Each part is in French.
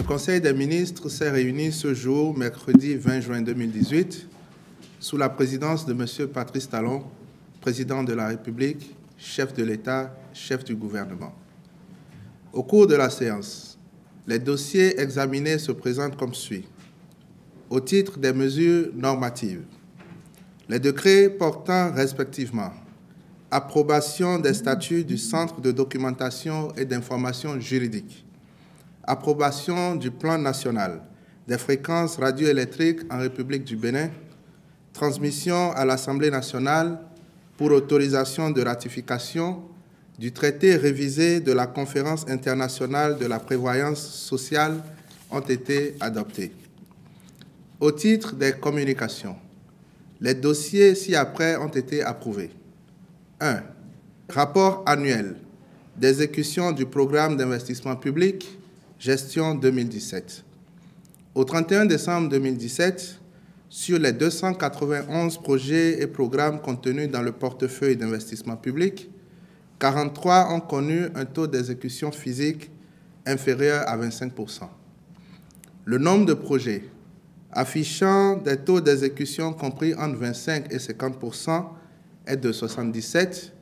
Conseil des ministres s'est réuni ce jour, mercredi 20 juin 2018, sous la présidence de M. Patrice Talon, président de la République, chef de l'État, chef du gouvernement. Au cours de la séance, les dossiers examinés se présentent comme suit. Au titre des mesures normatives, les décrets portant respectivement approbation des statuts du Centre de documentation et d'information juridique, approbation du plan national des fréquences radioélectriques en République du Bénin, transmission à l'Assemblée nationale pour autorisation de ratification du traité révisé de la Conférence internationale de la prévoyance sociale ont été adoptés. Au titre des communications, les dossiers ci-après ont été approuvés. 1. Rapport annuel d'exécution du programme d'investissement public, gestion 2017. Au 31 décembre 2017, sur les 291 projets et programmes contenus dans le portefeuille d'investissement public, 43 ont connu un taux d'exécution physique inférieur à 25%. Le nombre de projets affichant des taux d'exécution compris entre 25 et 50% est de 77,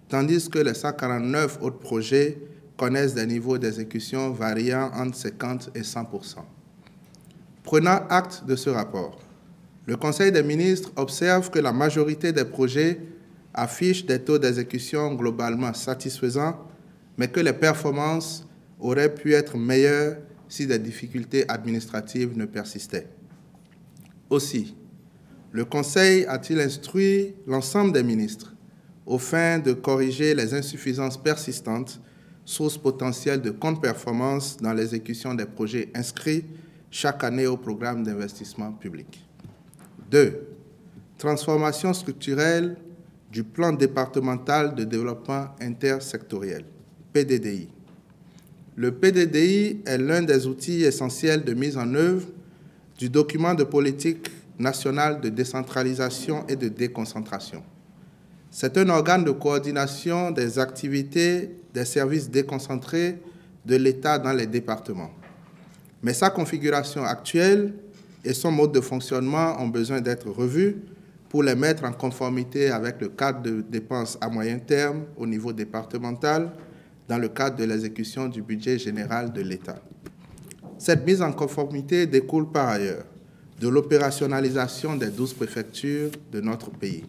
tandis que les 149 autres projets connaissent des niveaux d'exécution variant entre 50 et 100%. Prenant acte de ce rapport, le Conseil des ministres observe que la majorité des projets affichent des taux d'exécution globalement satisfaisants, mais que les performances auraient pu être meilleures si des difficultés administratives ne persistaient. Aussi, le Conseil a-t-il instruit l'ensemble des ministres aux fins de corriger les insuffisances persistantes, sources potentielles de contre-performance dans l'exécution des projets inscrits chaque année au programme d'investissement public. 2. Transformation structurelle du plan départemental de développement intersectoriel, PDDI. Le PDDI est l'un des outils essentiels de mise en œuvre du document de politique nationale de décentralisation et de déconcentration. C'est un organe de coordination des activités des services déconcentrés de l'État dans les départements. Mais sa configuration actuelle et son mode de fonctionnement ont besoin d'être revus pour les mettre en conformité avec le cadre de dépenses à moyen terme au niveau départemental dans le cadre de l'exécution du budget général de l'État. Cette mise en conformité découle par ailleurs de l'opérationnalisation des 12 préfectures de notre pays.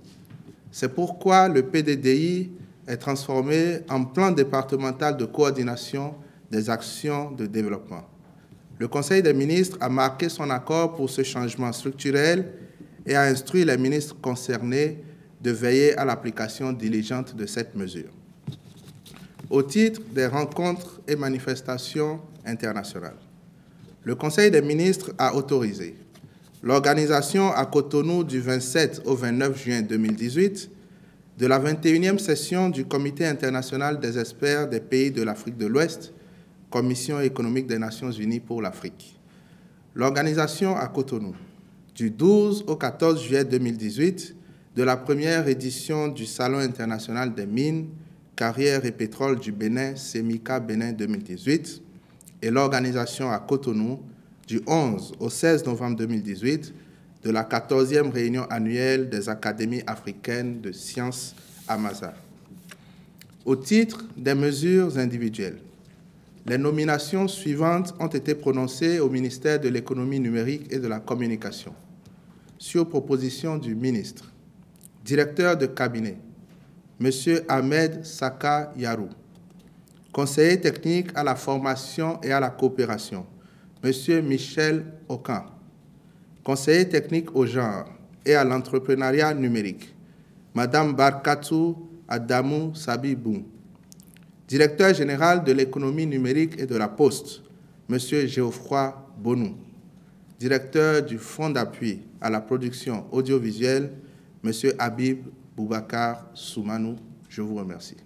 C'est pourquoi le PDDI est transformé en plan départemental de coordination des actions de développement. Le Conseil des ministres a marqué son accord pour ce changement structurel et a instruit les ministres concernés de veiller à l'application diligente de cette mesure. Au titre des rencontres et manifestations internationales, le Conseil des ministres a autorisé l'organisation à Cotonou du 27 au 29 juin 2018 de la 21e session du Comité international des experts des pays de l'Afrique de l'Ouest, Commission économique des Nations unies pour l'Afrique. L'organisation à Cotonou du 12 au 14 juillet 2018 de la première édition du Salon international des mines, carrières et pétrole du Bénin, CEMICA Bénin 2018, et l'organisation à Cotonou du 11 au 16 novembre 2018 de la 14e réunion annuelle des Académies africaines de sciences AMASA. Au titre des mesures individuelles, les nominations suivantes ont été prononcées au ministère de l'Économie numérique et de la Communication. Sur proposition du ministre, directeur de cabinet, M. Ahmed Saka Yarou, conseiller technique à la formation et à la coopération, M. Michel Okan, conseiller technique au genre et à l'entrepreneuriat numérique, Mme Barkatou Adamou Sabibou, directeur général de l'économie numérique et de la Poste, M. Geoffroy Bonou, directeur du Fonds d'appui à la production audiovisuelle, M. Habib Boubacar Soumanou. Je vous remercie.